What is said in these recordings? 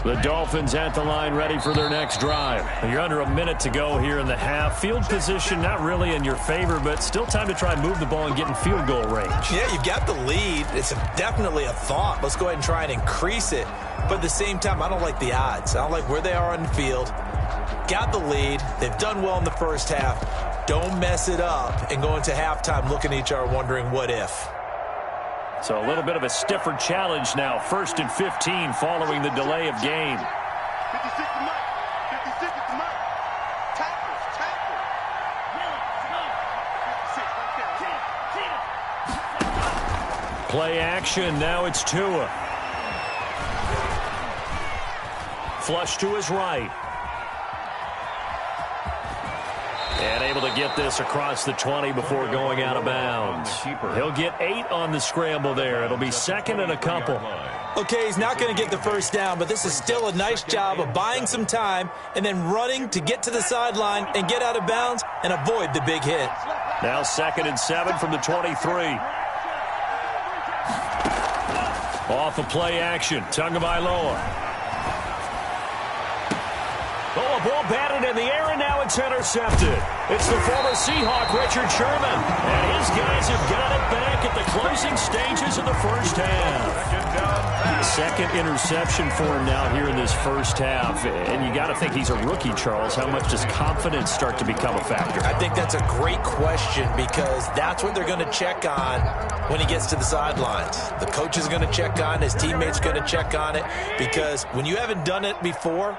The Dolphins at the line ready for their next drive. You're under a minute to go here in the half. Field position not really in your favor, but still time to try and move the ball and get in field goal range. Yeah, you've got the lead. It's definitely a thought. Let's go ahead and try and increase it. But at the same time, I don't like the odds. I don't like where they are on the field. Got the lead. They've done well in the first half. Don't mess it up and go into halftime looking at each other wondering what if. So a little bit of a stiffer challenge now. 1st and 15 following the delay of game. 56 to Mike. 56 to Mike. Tackle. 56 right there. Play action. Now it's Tua. Flush to his right. And able to get this across the 20 before going out of bounds. He'll get 8 on the scramble there. It'll be 2nd and a couple. Okay, he's not going to get the first down, but this is still a nice job of buying some time and then running to get to the sideline and get out of bounds and avoid the big hit. Now 2nd and 7 from the 23. Off of play action. Tagovailoa. Oh, a ball batted in the air, and now it's intercepted. It's the former Seahawk, Richard Sherman. And his guys have got it back at the closing stages of the first half. Second interception for him now here in this first half. And you got to think he's a rookie, Charles. How much does confidence start to become a factor? I think that's a great question because that's what they're going to check on when he gets to the sidelines. The coach is going to check on it. His teammates are going to check on it because when you haven't done it before,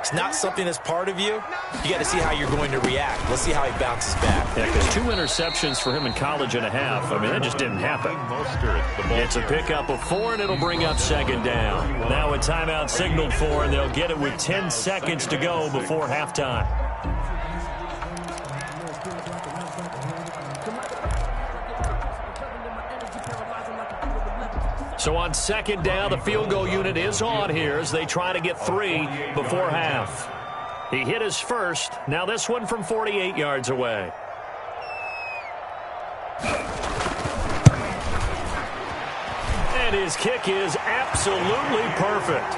it's not something that's part of you. You got to see how you're going to react. Let's see how he bounces back. Yeah, because 2 interceptions for him in college and a half. I mean, that just didn't happen. It's a pickup of 4, and it'll bring up 2nd down. Now a timeout signaled for, and they'll get it with 10 seconds to go before halftime. So on 2nd down, the field goal unit is on here as they try to get 3 before half. He hit his first. Now this one from 48 yards away. And his kick is absolutely perfect.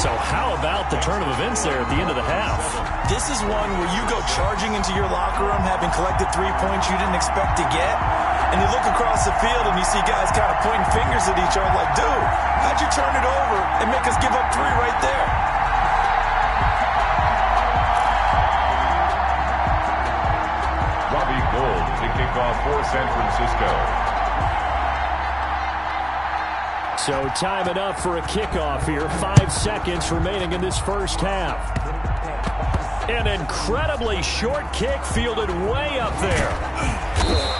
So how about the turn of events there at the end of the half? This is one where you go charging into your locker room having collected 3 points you didn't expect to get. And you look across the field and you see guys kind of pointing fingers at each other like, dude, how'd you turn it over and make us give up 3 right there? Robbie Gould to kick off for San Francisco. So time it up for a kickoff here. 5 seconds remaining in this first half. An incredibly short kick fielded way up there.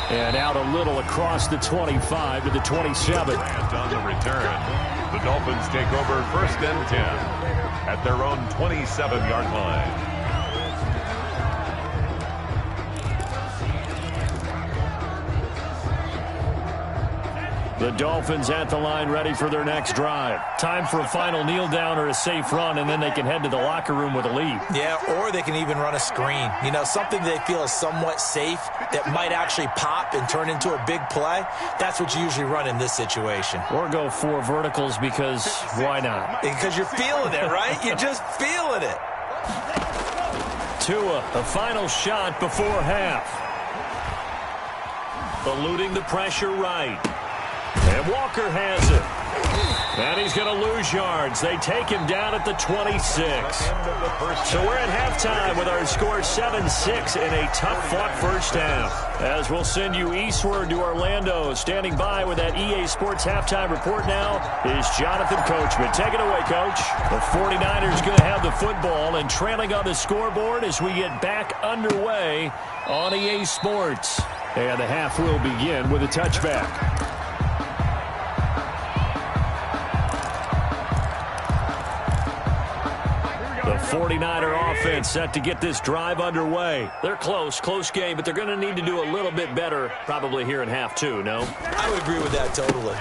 And out a little across the 25 to the 27. On the return, the Dolphins take over 1st and 10 at their own 27-yard line. The Dolphins at the line ready for their next drive. Time for a final kneel down or a safe run, and then they can head to the locker room with a lead. Yeah, or they can even run a screen. You know, something they feel is somewhat safe that might actually pop and turn into a big play. That's what you usually run in this situation. Or go 4 verticals because why not? Because you're feeling it, right? You're just feeling it. Tua, a final shot before half. Eluding the pressure right. And Walker has it. And he's going to lose yards. They take him down at the 26. So we're at halftime with our score 7-6 in a tough-fought first half. As we'll send you eastward to Orlando. Standing by with that EA Sports halftime report now is Jonathan Coachman. Take it away, Coach. The 49ers going to have the football and trailing on the scoreboard as we get back underway on EA Sports. And the half will begin with a touchback. The 49er offense set to get this drive underway. They're close game, but they're going to need to do a little bit better probably here in half 2, no? I would agree with that totally.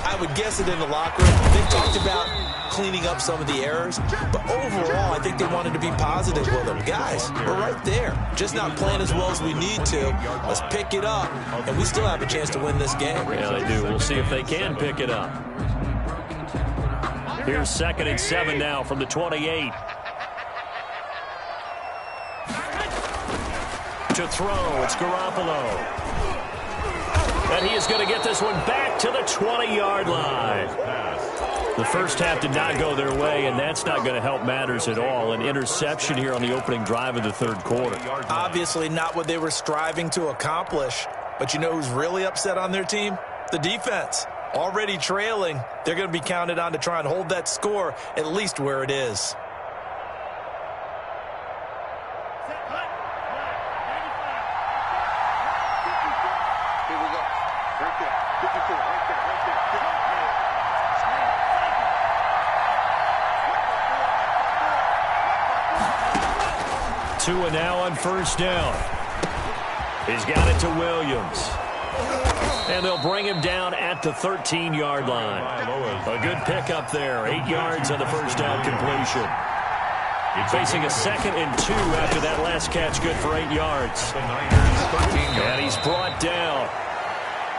I would guess it in the locker room. They talked about cleaning up some of the errors, but overall, I think they wanted to be positive with them. Guys, we're right there. Just not playing as well as we need to. Let's pick it up, and we still have a chance to win this game. Yeah, they do. We'll see if they can pick it up. Here's 2nd and 7 now from the 28. To throw, it's Garoppolo. And he is going to get this one back to the 20-yard line. The first half did not go their way, and that's not going to help matters at all. An interception here on the opening drive of the third quarter. Obviously not what they were striving to accomplish. But you know who's really upset on their team? The defense. Already trailing, they're going to be counted on to try and hold that score at least where it is. Here we go. Right there. 54. Right there. Right there. 2 and now on first down. He's got it to Williams. And they'll bring him down at the 13-yard line. A good pickup there. 8 yards on the first down completion. Facing a 2nd and 2 after that last catch, good for 8 yards. And he's brought down.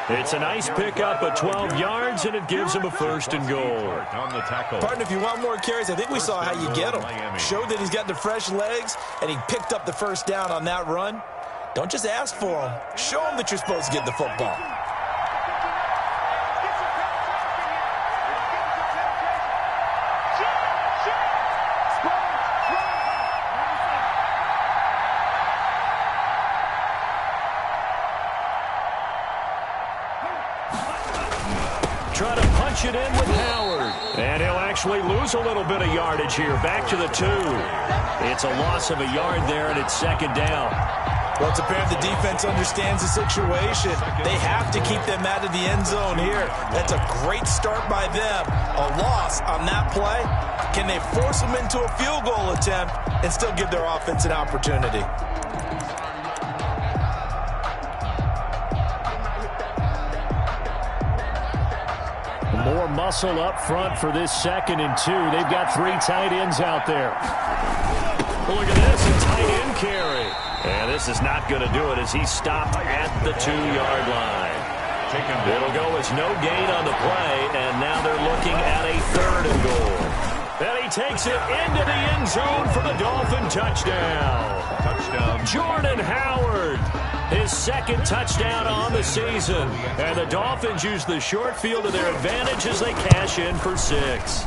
It's a nice pickup of 12 yards, and it gives him a 1st and goal. Partner, if you want more carries, I think we saw how you get them. Showed that he's got the fresh legs, and he picked up the first down on that run. Don't just ask for them. Show them that you're supposed to get the football. Try to punch it in with Howard. And he'll actually lose a little bit of yardage here. Back to the 2. It's a loss of a yard there, and it's 2nd down. Well, it's apparent the defense understands the situation. They have to keep them out of the end zone here. That's a great start by them. A loss on that play. Can they force them into a field goal attempt and still give their offense an opportunity? More muscle up front for this 2nd and 2. They've got 3 tight ends out there. Look at this, a tight end carry. And this is not going to do it as he's stopped at the 2-yard line. It'll go as no gain on the play, and now they're looking at a 3rd and goal. And he takes it into the end zone for the Dolphin touchdown. Jordan Howard, his 2nd touchdown on the season. And the Dolphins use the short field to their advantage as they cash in for 6.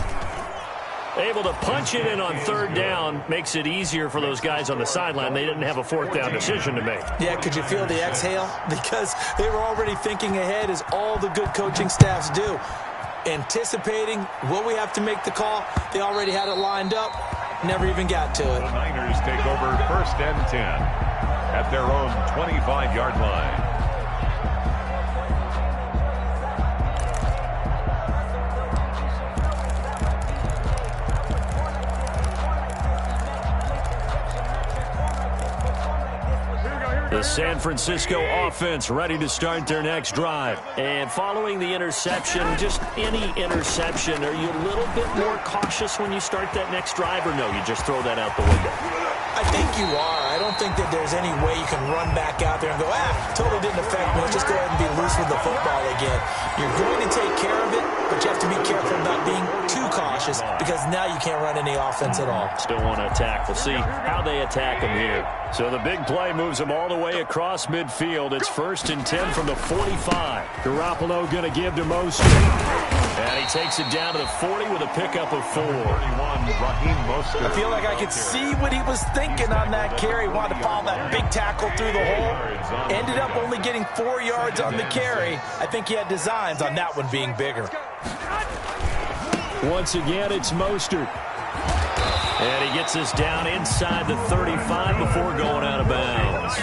Able to punch it in on 3rd down makes it easier for those guys on the sideline. They didn't have a 4th down decision to make. Yeah, could you feel the exhale? Because they were already thinking ahead, as all the good coaching staffs do. Anticipating, will we have to make the call? They already had it lined up. Never even got to it. The Niners take over 1st and 10 at their own 25-yard line. The San Francisco offense ready to start their next drive. And following the interception, just any interception, are you a little bit more cautious when you start that next drive, or no, you just throw that out the window? I think you are. I don't think that there's any way you can run back out there and go, totally didn't affect me. Let's just go ahead and be loose with the football again. You're going to take care of it, but you have to be careful about being too cautious, because now you can't run any offense at all. Still want to attack. We'll see how they attack them here. So the big play moves them all the way across midfield. It's 1st and 10 from the 45. Garoppolo going to give to Mostert. And he takes it down to the 40 with a pickup of 4. I feel like I could see what he was thinking on that carry. Wanted to follow that big tackle through the hole. Ended up only getting 4 yards on the carry. I think he had designs on that one being bigger. Once again, it's Mostert. And he gets us down inside the 35 before going out of bounds.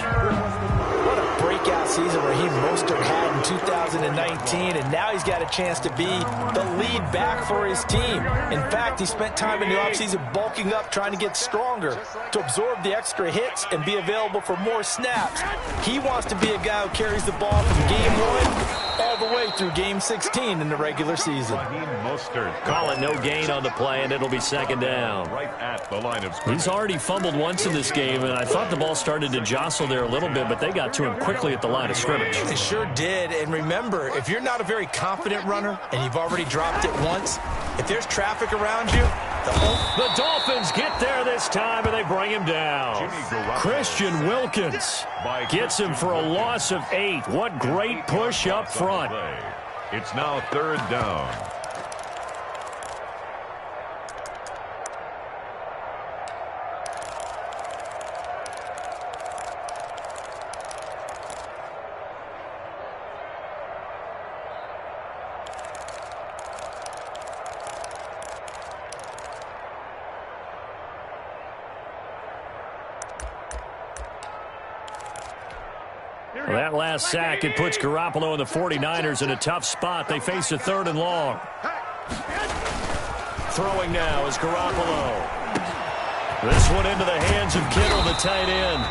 What a breakout season Raheem Mostert had in 2019, and now he's got a chance to be the lead back for his team. In fact, he spent time in the offseason bulking up, trying to get stronger to absorb the extra hits and be available for more snaps. He wants to be a guy who carries the ball from game 1 all the way through game 16 in the regular season. Calling no gain on the play, and it'll be 2nd down. Right at the line of scrimmage. He's already fumbled once in this game, and I thought the ball started to jostle there a little bit, but they got to him quickly at the line of scrimmage. They sure did. And remember, if you're not a very confident runner and you've already dropped it once, If there's traffic around you, the Dolphins get there this time, and they bring him down. Christian Wilkins gets him for a loss of 8. What great push up front. It's now 3rd down. Well, that last sack, it puts Garoppolo and the 49ers in a tough spot. They face a 3rd and long. Throwing now is Garoppolo. This one into the hands of Kittle, the tight end.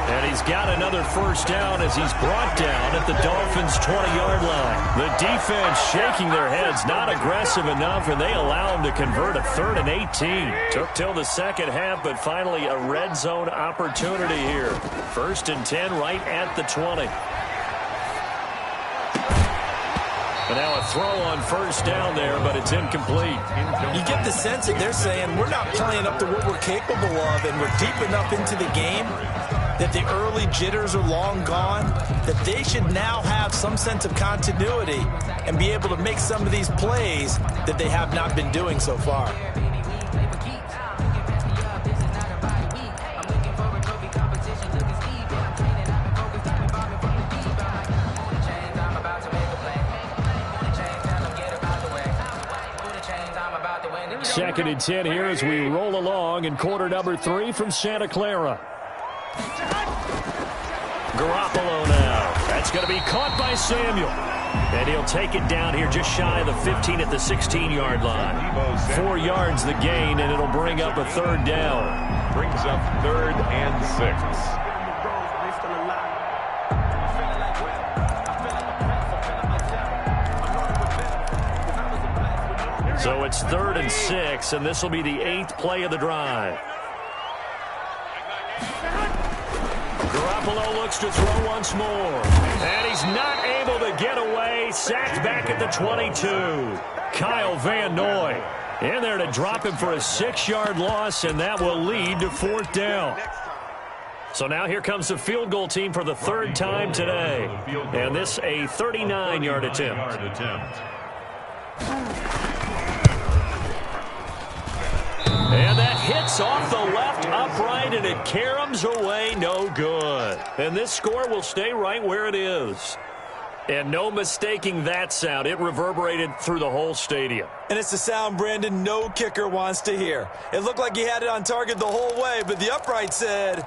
And he's got another 1st down as he's brought down at the Dolphins' 20-yard line. The defense shaking their heads, not aggressive enough, and they allow him to convert a 3rd and 18. Took till the second half, but finally a red zone opportunity here. 1st and 10 right at the 20. And now a throw on 1st down there, but it's incomplete. You get the sense that they're saying we're not playing up to what we're capable of, and we're deep enough into the game that the early jitters are long gone, that they should now have some sense of continuity and be able to make some of these plays that they have not been doing so far. Second and 10 here as we roll along in quarter number 3 from Santa Clara. Garoppolo now. That's going to be caught by Samuel. And he'll take it down here just shy of the 15 at the 16-yard line. 4 yards the gain, and it'll bring up a 3rd down. Brings up 3rd and 6. So it's 3rd and 6, and this will be the 8th play of the drive. Garoppolo looks to throw once more. And he's not able to get away. Sacked back at the 22. Kyle Van Noy in there to drop him for a 6-yard loss, and that will lead to 4th down. So now here comes the field goal team for the 3rd time today. And this a 39-yard attempt. And that hits off the left upright, and it caroms away no good. And this score will stay right where it is. And no mistaking that sound. It reverberated through the whole stadium. And it's the sound, Brandon, no kicker wants to hear. It looked like he had it on target the whole way, but the upright said,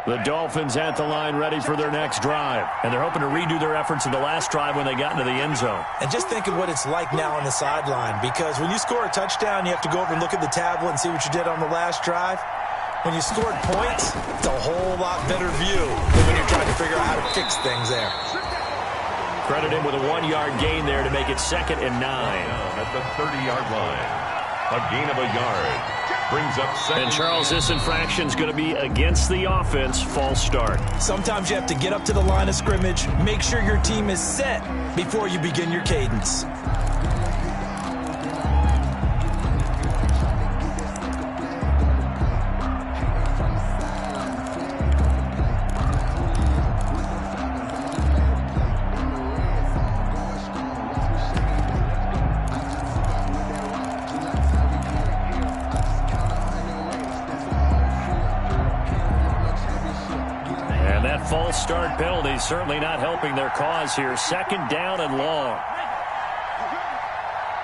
The Dolphins at the line ready for their next drive. And they're hoping to redo their efforts in the last drive when they got into the end zone. And just think of what it's like now on the sideline, because when you score a touchdown, you have to go over and look at the tablet and see what you did on the last drive. When you scored points, it's a whole lot better view than when you're trying to figure out how to fix things there. Credit him with a 1-yard gain there to make it 2nd and 9. At the 30-yard line. A gain of a yard. Brings up 2nd. And Charles, this infraction's going to be against the offense. False start. Sometimes you have to get up to the line of scrimmage, make sure your team is set before you begin your cadence. False start penalty certainly not helping their cause here. 2nd down and long.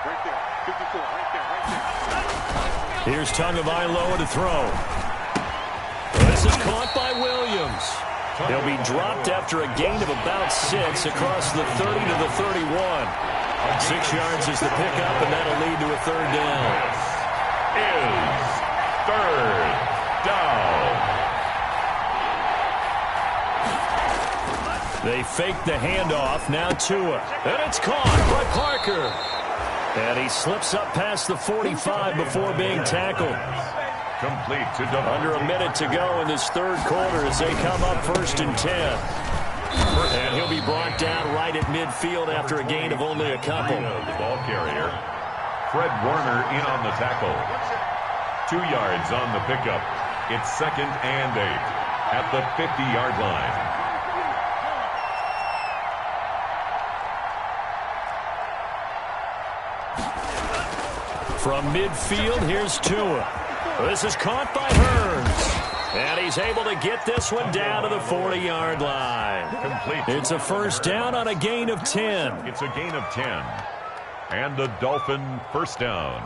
Right there. 54. Right there. Here's Tagovailoa to throw. This is caught by Williams. He'll be dropped after a gain of about 6 across the 30 to the 31. 6 yards is the pickup, and that'll lead to a 3rd down. Is 3rd down. They fake the handoff. Now Tua. And it's caught by Parker. And he slips up past the 45 before being tackled. Complete to Devontae. Under a minute to go in this third quarter as they come up 1st and 10. And he'll be brought down right at midfield after a gain of only a couple. The ball carrier. Fred Warner in on the tackle. 2 yards on the pickup. It's 2nd and 8 at the 50-yard line. From midfield, here's Tua. This is caught by Hurns. And he's able to get this one down to the 40-yard line. Complete. It's a first down on a gain of 10. It's a gain of 10. And the Dolphin first down.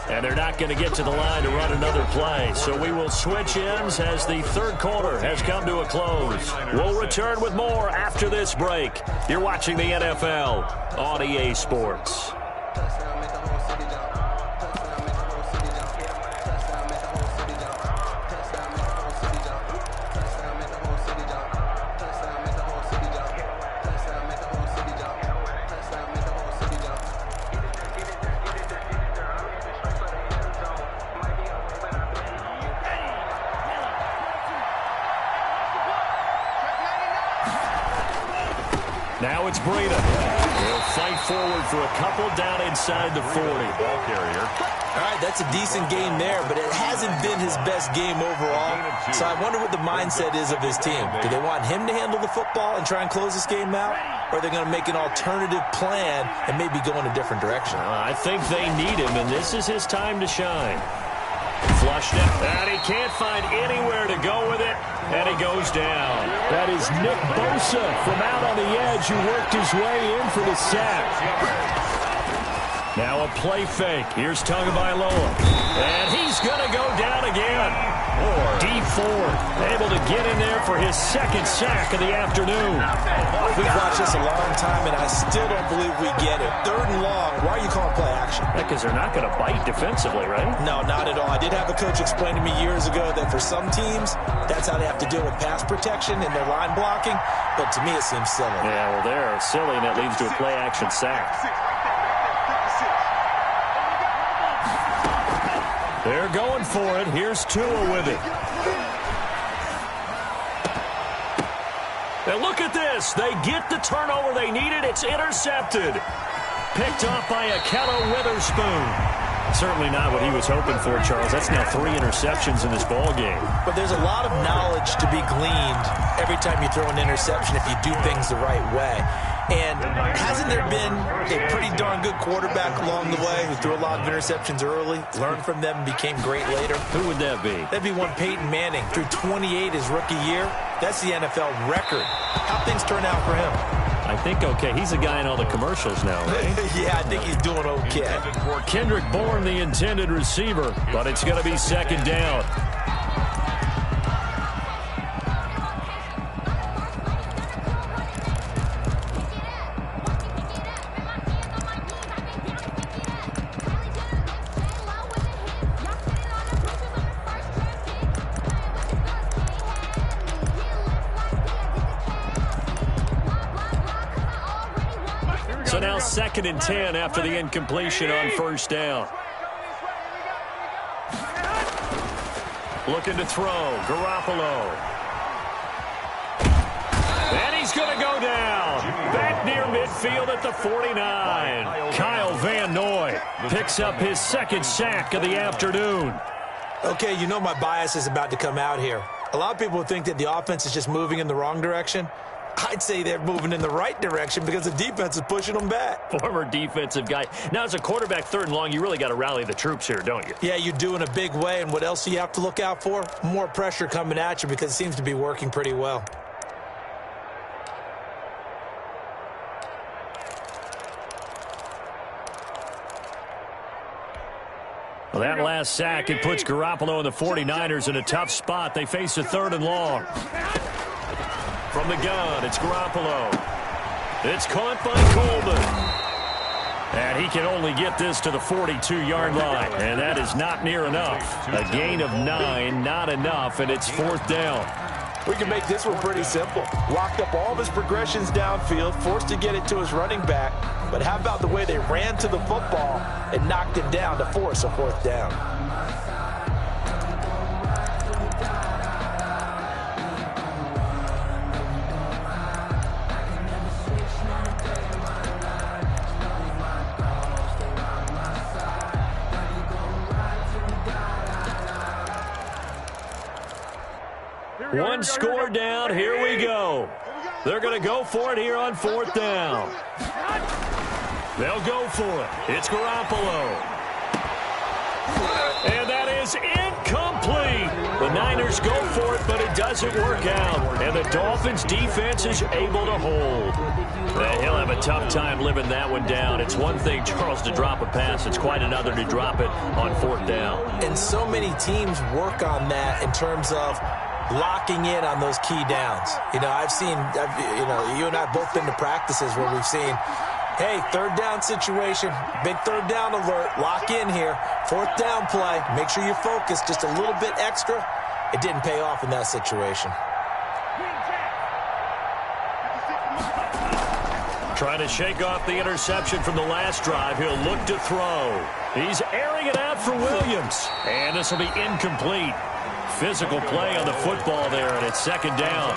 And they're not going to get to the line to run another play. So we will switch ends as the third quarter has come to a close. We'll return with more after this break. You're watching the NFL on EA Sports. Now it's Breida. He'll fight forward for a couple down inside the 40. Ball carrier. All right, that's a decent game there, but it hasn't been his best game overall. So I wonder what the mindset is of his team. Do they want him to handle the football and try and close this game out? Or are they going to make an alternative plan and maybe go in a different direction? I think they need him, and this is his time to shine. Flushed it, and he can't find anywhere to go with it, and he goes down. That is Nick Bosa from out on the edge who worked his way in for the sack. Now a play fake. Here's Tagovailoa, and he's going to go down again. D Ford able to get in there for his second sack of the afternoon. We've watched this a long time, and I still don't believe we get it. 3rd and long. Why are you calling play action? Because they're not going to bite defensively, right? No, not at all. I did have a coach explain to me years ago that for some teams, that's how they have to deal with pass protection and their line blocking. But to me, it seems silly. Yeah, well, they're silly, and that leads to a play action sack. They're going for it. Here's Tua with it. And look at this. They get the turnover they needed. It's intercepted. Picked off by Akello Witherspoon. Certainly not what he was hoping for, Charles. That's now 3 interceptions in this ball game. But there's a lot of knowledge to be gleaned every time you throw an interception if you do things the right way. And hasn't there been a pretty darn good quarterback along the way who threw a lot of interceptions early, learned from them, and became great later? Who would that be? That'd be one Peyton Manning. Threw 28 his rookie year. That's the NFL record. How things turn out for him? I think okay. He's a guy in all the commercials now, right? Yeah, I think he's doing okay. Kendrick Bourne, the intended receiver, but it's going to be 2nd down. So now 2nd and 10 after the incompletion on 1st down. Looking to throw. Garoppolo. And he's going to go down. Back near midfield at the 49. Kyle Van Noy picks up his 2nd sack of the afternoon. Okay, you know my bias is about to come out here. A lot of people think that the offense is just moving in the wrong direction. I'd say they're moving in the right direction because the defense is pushing them back. Former defensive guy. Now, as a quarterback, 3rd and long, you really got to rally the troops here, don't you? Yeah, you do in a big way. And what else do you have to look out for? More pressure coming at you because it seems to be working pretty well. Well, that last sack, it puts Garoppolo and the 49ers in a tough spot. They face a 3rd and long. From the gun, it's Garoppolo. It's caught by Coleman. And he can only get this to the 42-yard line, and that is not near enough. A gain of 9, not enough, and it's 4th down. We can make this one pretty simple. Locked up all of his progressions downfield, forced to get it to his running back. But how about the way they ran to the football and knocked him down to force a 4th down? One score down. Here we go. They're going to go for it here on 4th down. They'll go for it. It's Garoppolo. And that is incomplete. The Niners go for it, but it doesn't work out. And the Dolphins' defense is able to hold. He'll have a tough time living that one down. It's one thing, Charles, to drop a pass. It's quite another to drop it on 4th down. And so many teams work on that in terms of locking in on those key downs. You know, you and I have both been to practices where we've seen, hey, 3rd down situation, big 3rd down alert, lock in here, 4th down play, make sure you're focused just a little bit extra. It didn't pay off in that situation. Trying to shake off the interception from the last drive. He'll look to throw. He's airing it out for Williams. And this will be incomplete. Physical play on the football there, and it's 2nd down.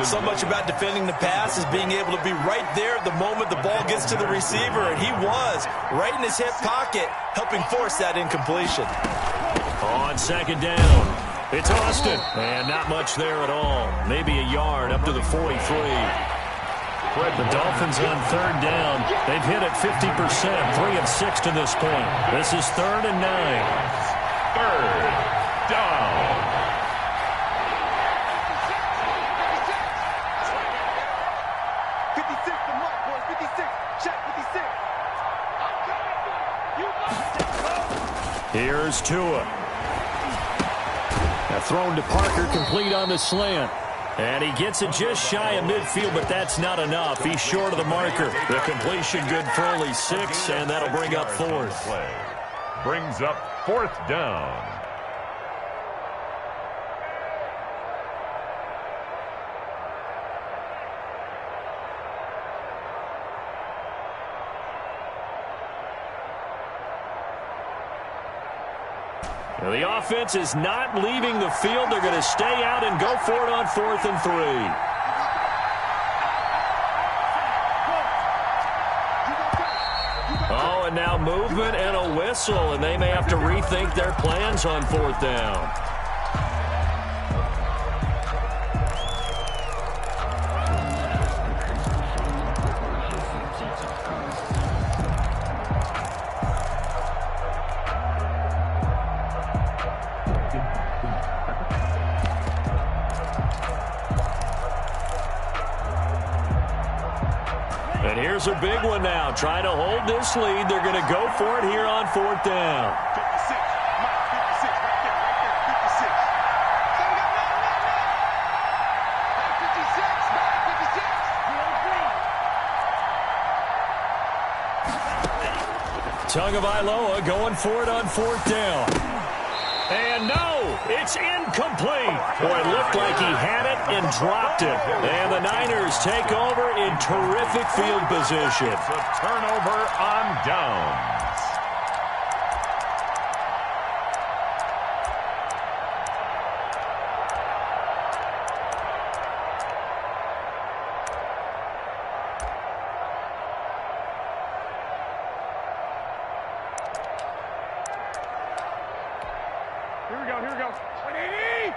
So much about defending the pass is being able to be right there at the moment the ball gets to the receiver, and he was right in his hip pocket, helping force that incompletion. On 2nd down, it's Austin, and not much there at all. Maybe a yard up to the 43. The Dolphins on 3rd down. They've hit it 50%, 3 of 6 to this point. This is 3rd and 9. 3rd down. Here's Tua. Thrown to Parker, complete on the slant. And he gets it just shy of midfield, but that's not enough. He's short of the marker. The completion good for only 6, and that'll bring up 4th. Brings up 4th down. The offense is not leaving the field. They're going to stay out and go for it on 4th and 3. Oh, and now movement and a whistle, and they may have to rethink their plans on 4th down. And here's a big one now. Trying to hold this lead. They're going to go for it here on 4th down. 56. Mike, 56. Right there. 56. Tagovailoa going for it on 4th down. And no, it's incomplete. Boy, it looked like he had it and dropped it. And the Niners take over in terrific field position. It's a turnover on downs. Here we go. 180.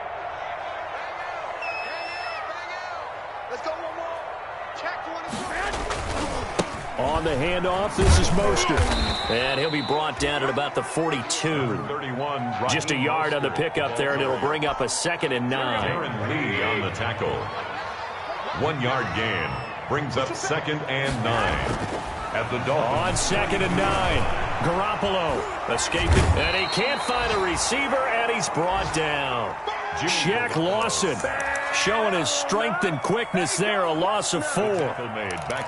Let's go one more. Check 23. On the handoff, this is Mostert. And he'll be brought down at about the 42. 31. Just a yard on the pickup there, and it'll bring up a 2nd and 9. Aaron Lee on the tackle. 1 yard gain. Brings up 2nd and 9. At the Dolphins. On 2nd and 9. Garoppolo escaping, and he can't find a receiver, and he's brought down. Jack Lawson Showing his strength and quickness there, a loss of 4.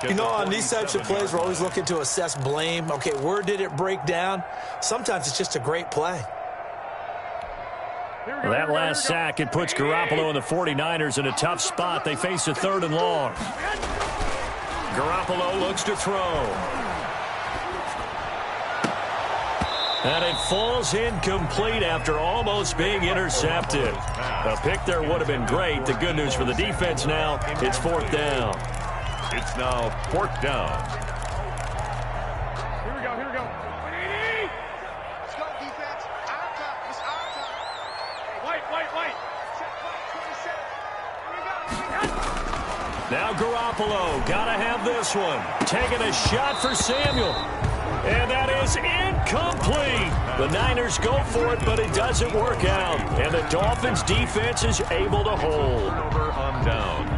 You know, on these types of plays, we're always looking to assess blame. Okay, where did it break down? Sometimes it's just a great play. That last sack, it puts Garoppolo and the 49ers in a tough spot. They face a 3rd and long. Garoppolo looks to throw. And it falls incomplete after almost being intercepted. A pick there would have been great. The good news for the defense now, it's 4th down. It's now 4th down. Here we go. Let's go, defense. Our time. It's our time. Hey, wait. Check 27. Here we go. Now Garoppolo, gotta have this one. Taking a shot for Samuel. And that is incomplete. The Niners go for it, but it doesn't work out. And the Dolphins' defense is able to hold. Over on downs.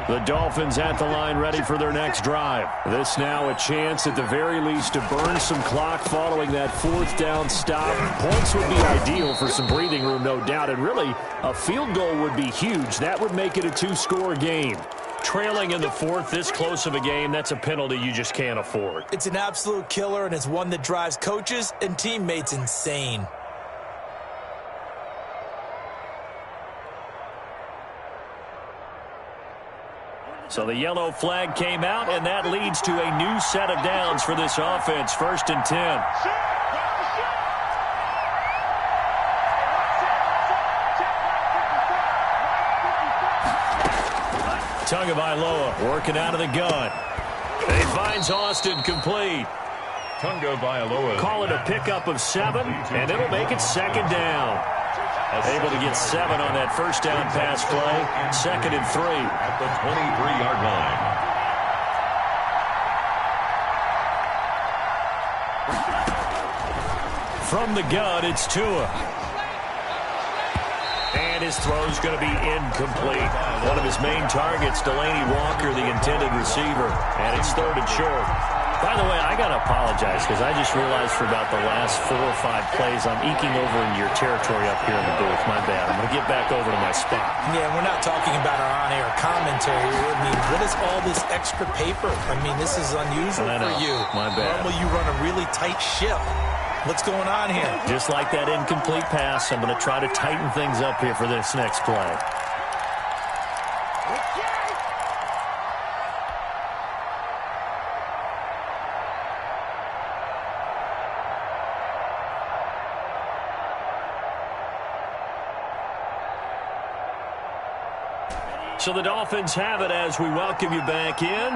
The Dolphins at the line ready for their next drive. This now a chance at the very least to burn some clock following that 4th down stop. Points would be ideal for some breathing room, no doubt. And really, a field goal would be huge. That would make it a 2-score game. Trailing in the 4th, this close of a game, that's a penalty you just can't afford. It's an absolute killer, and it's one that drives coaches and teammates insane. So the yellow flag came out, and that leads to a new set of downs for this offense. 1st and 10. Tagovailoa working out of the gun. He finds Austin complete. Tagovailoa. Call it a pickup of 7, and it'll make it 2nd down. Able to get 7 on that 1st down pass play. 2nd and 3. At the 23-yard line. From the gun, it's Tua. And his throw's going to be incomplete. One of his main targets, Delaney Walker, the intended receiver. And it's 3rd and short. By the way, I got to apologize because I just realized for about the last 4 or 5 plays, I'm eking over into your territory up here in the booth. My bad. I'm going to get back over to my spot. Yeah, we're not talking about our on-air commentary. I mean, what is all this extra paper? I mean, this is unusual for you. My bad. Normally you run a really tight ship. What's going on here? Just like that incomplete pass, I'm going to try to tighten things up here for this next play. So the Dolphins have it as we welcome you back in.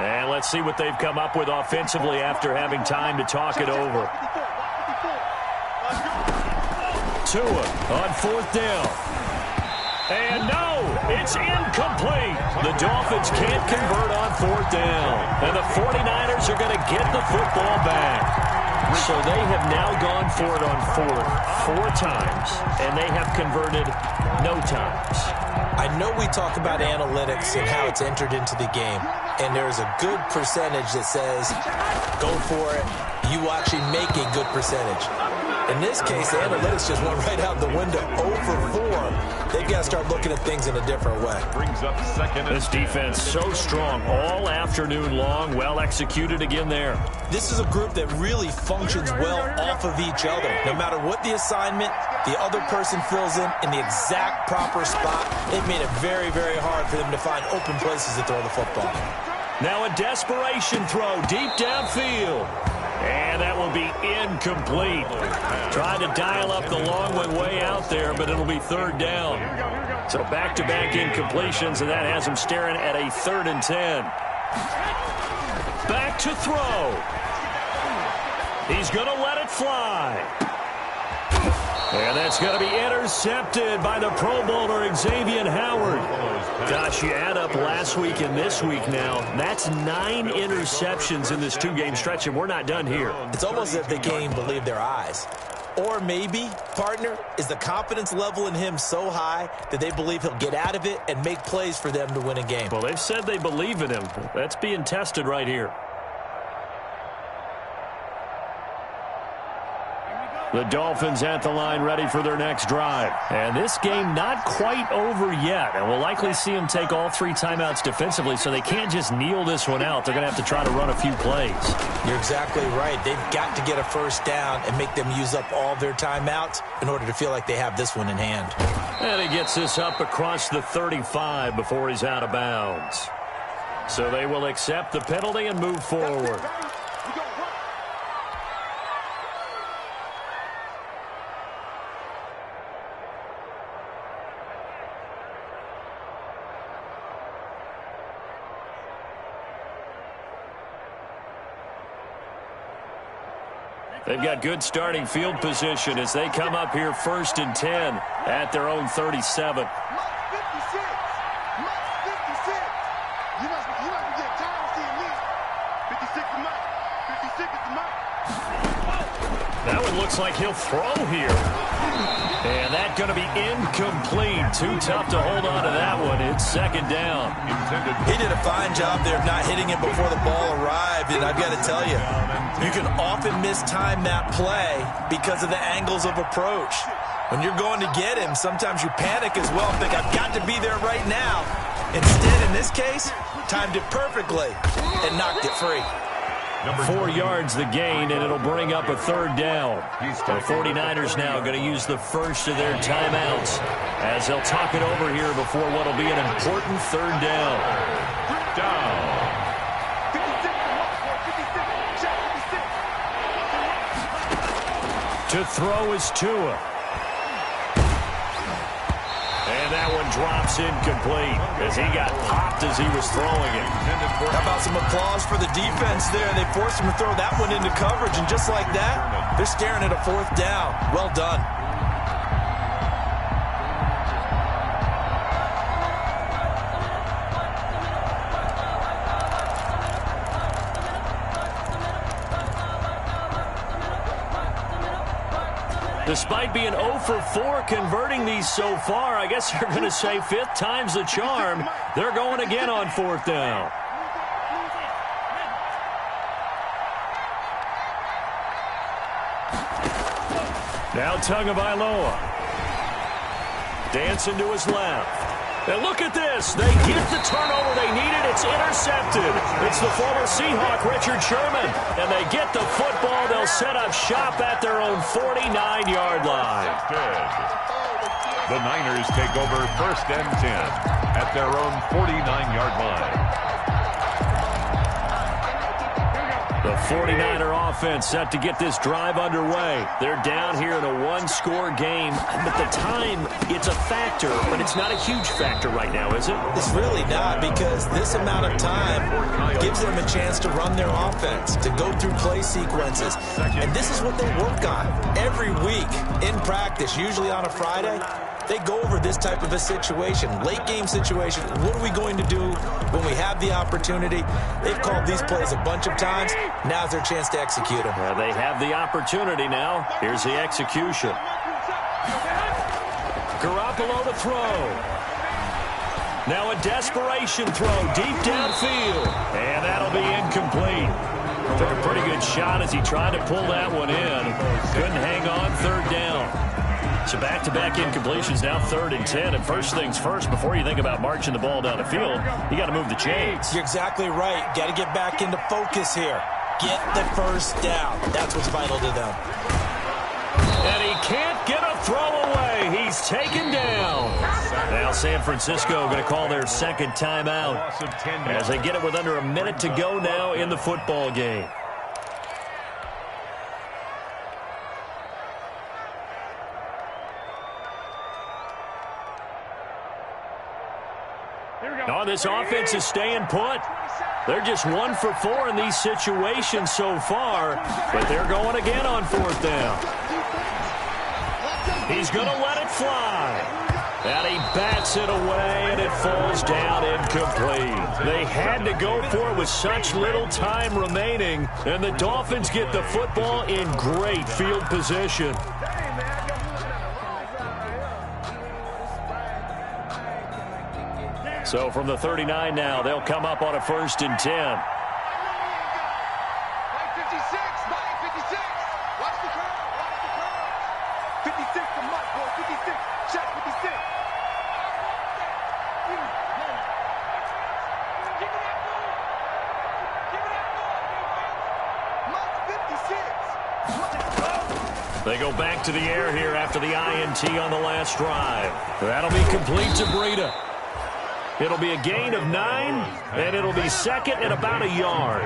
And let's see what they've come up with offensively after having time to talk it over. Tua on 4th down. And no, it's incomplete. The Dolphins can't convert on 4th down. And the 49ers are going to get the football back. So they have now gone for it on 4th 4 times, and they have converted no times. I know we talk about analytics and how it's entered into the game, and there's a good percentage that says, go for it. You actually make a good percentage. In this case, the analytics just went right out the window. 0 for 4. They've got to start looking at things in a different way. Brings up 2nd. This defense so strong all afternoon long. Well executed again there. This is a group that really functions well off of each other. No matter what the assignment, the other person fills in the exact proper spot. They've made it very, very hard for them to find open places to throw the football. Now a desperation throw deep downfield. And that will be incomplete. Trying to dial up the long one way out there, but it'll be 3rd down. So back-to-back incompletions, and that has him staring at a 3rd and 10. Back to throw. He's going to let it fly. And that's going to be intercepted by the Pro Bowler, Xavier Howard. Gosh, you add up last week and this week now. That's 9 interceptions in this 2-game stretch, and we're not done here. It's almost as if they can't even believe their eyes. Or maybe, partner, is the confidence level in him so high that they believe he'll get out of it and make plays for them to win a game. Well, they've said they believe in him. That's being tested right here. The Dolphins at the line ready for their next drive. And this game not quite over yet. And we'll likely see them take all 3 timeouts defensively, so they can't just kneel this one out. They're going to have to try to run a few plays. You're exactly right. They've got to get a first down and make them use up all their timeouts in order to feel like they have this one in hand. And he gets this up across the 35 before he's out of bounds. So they will accept the penalty and move forward. They've got good starting field position as they come up here 1st and 10 at their own 37. Mike 56. Mike 56. You must be getting tired of seeing me. 56 to Mike. 56 to Mike. That one looks like he'll throw here. And that's going to be incomplete. Too tough to hold on to that one. It's 2nd down. He did a fine job there of not hitting it before the ball arrived. And I've got to tell you, you can often mistime that play because of the angles of approach. When you're going to get him, sometimes you panic as well, think I've got to be there right now. Instead, in this case, timed it perfectly and knocked it free. 4 yards the gain, and it'll bring up a 3rd down. The 49ers now going to use the first of their timeouts as they'll talk it over here before what will be an important 3rd down. To throw is Tua. And that one drops incomplete as he got popped as he was throwing it. How about some applause for the defense there? They forced him to throw that one into coverage, and just like that, they're staring at a 4th down. Well done. Despite being 0 for 4 converting these so far, I guess you're going to say 5th time's the charm. They're going again on 4th down. Now Tagovailoa. Dancing to his left. And look at this. They get the turnover they needed. It's intercepted. It's the former Seahawk, Richard Sherman. And they get the football. They'll set up shop at their own 49-yard line. The Niners take over 1st and 10 at their own 49-yard line. The 49er offense set to get this drive underway. They're down here in a 1-score game. But the time, it's a factor, but it's not a huge factor right now, is it? It's really not, because this amount of time gives them a chance to run their offense, to go through play sequences. And this is what they work on every week in practice, usually on a Friday. They go over this type of a situation, late game situation. What are we going to do when we have the opportunity? They've called these plays a bunch of times. Now's their chance to execute them. Well, they have the opportunity now. Here's the execution. Garoppolo to throw. Now a desperation throw deep downfield. And that'll be incomplete. Took a pretty good shot as he tried to pull that one in. Couldn't hang on. 3rd down. So back-to-back incompletions, now 3rd and 10. And first things first, before you think about marching the ball down the field, you got to move the chains. You're exactly right. Got to get back into focus here. Get the first down. That's what's vital to them. And he can't get a throw away. He's taken down. Now San Francisco going to call their 2nd timeout as they get it with under a minute to go now in the football game. Oh, this offense is staying put. They're just 1 for 4 in these situations so far, but they're going again on 4th down. He's going to let it fly. And he bats it away, and it falls down incomplete. They had to go for it with such little time remaining, and the Dolphins get the football in great field position. So from the 39 now, they'll come up on a 1st and 10. Mike 56. Mike 56. Watch the crowd. Watch the crowd. 56 to Mike, boy. 56. Check 56. They go back to the air here after the INT on the last drive. That'll be complete to Breida. It'll be a gain of 9, and it'll be second and about a yard.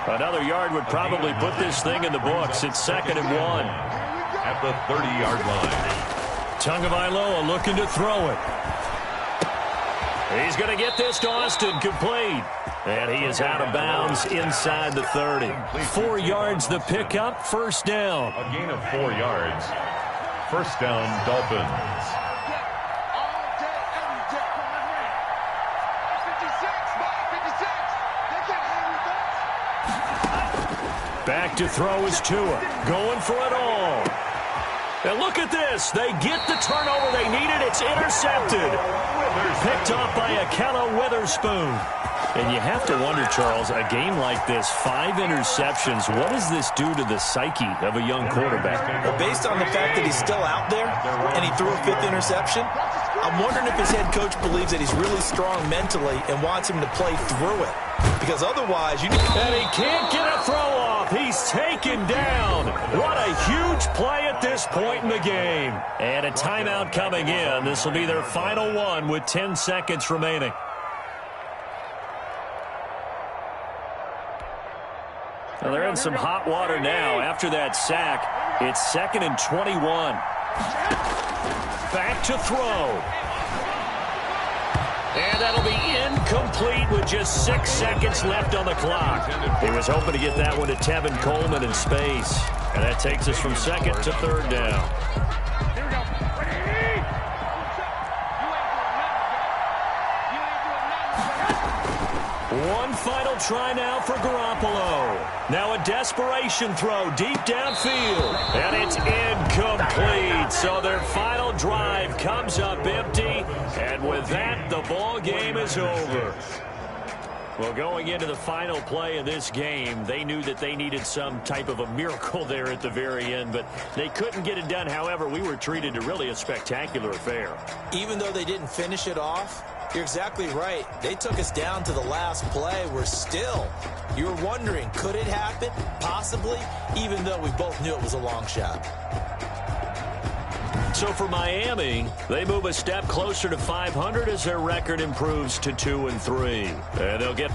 Another yard would probably put this thing in the books. It's 2nd and 1. At the 30-yard line. Tagovailoa looking to throw it. He's going to get this to Austin, complete. And he is out of bounds inside the 30. 4 yards the pickup, first down. A gain of 4 yards. First down, Dolphins. Back to throw is Tua, going for it all. And look at this. They get the turnover they needed. It's intercepted. Picked off by Akella Witherspoon. And you have to wonder, Charles, a game like this, 5 interceptions, what does this do to the psyche of a young quarterback? Well, based on the fact that he's still out there and he threw a 5th interception, I'm wondering if his head coach believes that he's really strong mentally and wants him to play through it. Because otherwise, you... And he can't get a throw off. He's taken down. What a huge play at this point in the game. And a timeout coming in. This will be their final one with 10 seconds remaining. Well, they're in some hot water now. After that sack, it's 2nd and 21. Back to throw. And that'll be incomplete with just 6 seconds left on the clock. He was hoping to get that one to Tevin Coleman in space. And that takes us from 2nd to 3rd down. One final try now for Garoppolo. Now a desperation throw deep downfield. And it's incomplete. So their final drive comes up empty. And with that, the ball game is over. Well, going into the final play of this game, they knew that they needed some type of a miracle there at the very end, but they couldn't get it done. However, we were treated to really a spectacular affair. Even though they didn't finish it off, you're exactly right. They took us down to the last play. We're still, you were wondering, could it happen? Possibly, even though we both knew it was a long shot. So for Miami, they move a step closer to 500 as their record improves to 2-3. And they'll get...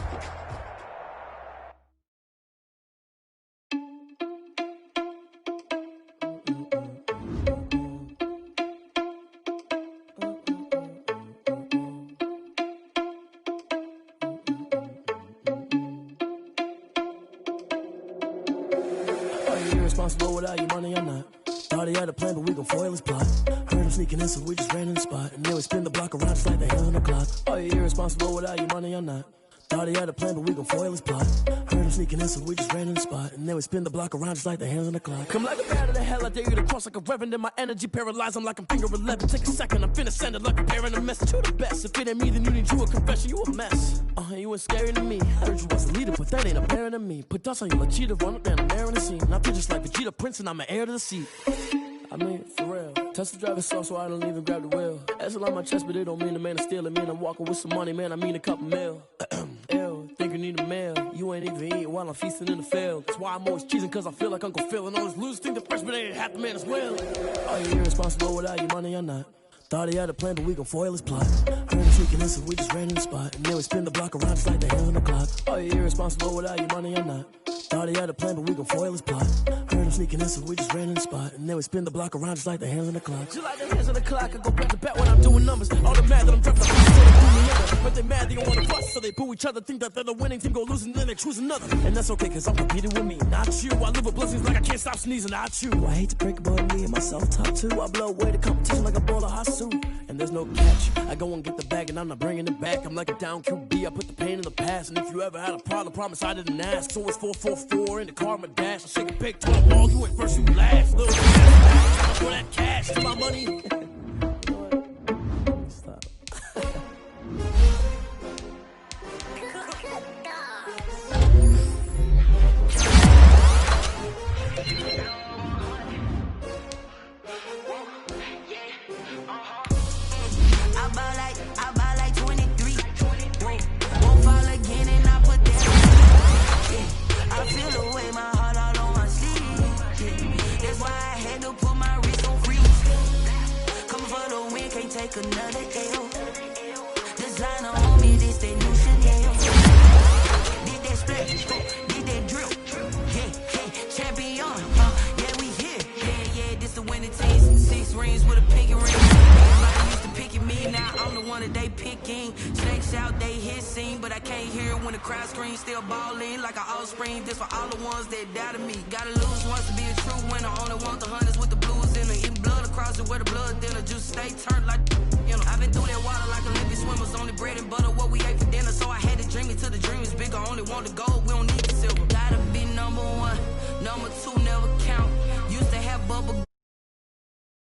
Irresponsible without your money, I'm not. Thought he had a plan, but we gon' foil his plot. Heard him sneaking in, so we just ran in the spot. And then we spin the block around just like the hands on the clock. Oh, you're irresponsible without your money, I'm not. Thought he had a plan, but we gon' foil his plot. Heard him sneaking in, so we just ran in the spot. And then we spin the block around just like the hands on the clock. Come like a bat of the hell, I dare you to cross like a reverend. In my energy paralyzed, I'm like I'm finger 11. Take a second, I'm finna send it like a parent a message to the best. If it ain't me, then you need you a confession, you a mess. You ain't scary to me. Heard you was a leader, but that ain't apparent to me. Put dust on you like cheetah, run up down, I'm air in the scene. I feel just like Vegeta Prince, and I'm an heir to the seat. I mean, for real. Touch the driver's soft, so I don't even grab the wheel. That's a lot on my chest, but it don't mean the man is stealing. Mean I'm walking with some money, man, I mean a couple mil. Ew, think you need a meal. You ain't even eating while I'm feasting in the field. That's why I'm always cheesing, cause I feel like Uncle Phil. And all those losers think the freshman ain't half the man as well. Oh, you're irresponsible without your money, I'm not. Thought he had a plan, but we gon' foil his plot. Heard him sneaking in, so we just ran in the spot. And then we spin the block around just like the hands on the clock. Oh, you're irresponsible without your money, I'm not. Thought he had a plan, but we gon' foil his plot. Heard him sneaking in, so we just ran in the spot. And then we spin the block around just like the hands on the clock. Just like the hands on the clock, I go back to back when I'm doing numbers. All the mad that I'm dropping, so they boo me under. But they mad, they don't wanna bust, so they boo each other. Think that they're the winning team, go losing, then they choose another. And that's okay, cause I'm competing with me, not you. I live with blessings like I can't stop sneezing, not you. I hate to break about me and my self-talk too. I blow away the competition like a bowl of hot soup. And there's no catch. I go and get the bag and I'm not bringing it back. I'm like a down QB, I put the pain in the past. And if you ever had a problem, promise I didn't ask. So it's 4-4-4 in the car, my dash. I shake a pick to the wall, you ain't first, you last. Little back, for that cash to my money. You know what? Stop. can't take another L. Designer on me, this that new Chanel. Did that split, did that drill. Yeah, champion, yeah, we here. Yeah, this the winning team. 6 rings with a pinky ring. Everybody used to picking me, now I'm the one that they picking. Snakes out, they hissing, but I can't hear when the crowd screams. Still balling like an offspring. This for all the ones that doubted me. Gotta lose once to be a true winner. Only want the hunters with the blues in it. Eating blood across it where the blood dinner. Just stay turned like, you know. I've been through that water like Olympic swimmers. Only bread and butter, what we ate for dinner. So I had to dream it till the dream is bigger. Only want the gold, we don't need the silver. Gotta be number 1, number 2 never count. Used to have bubble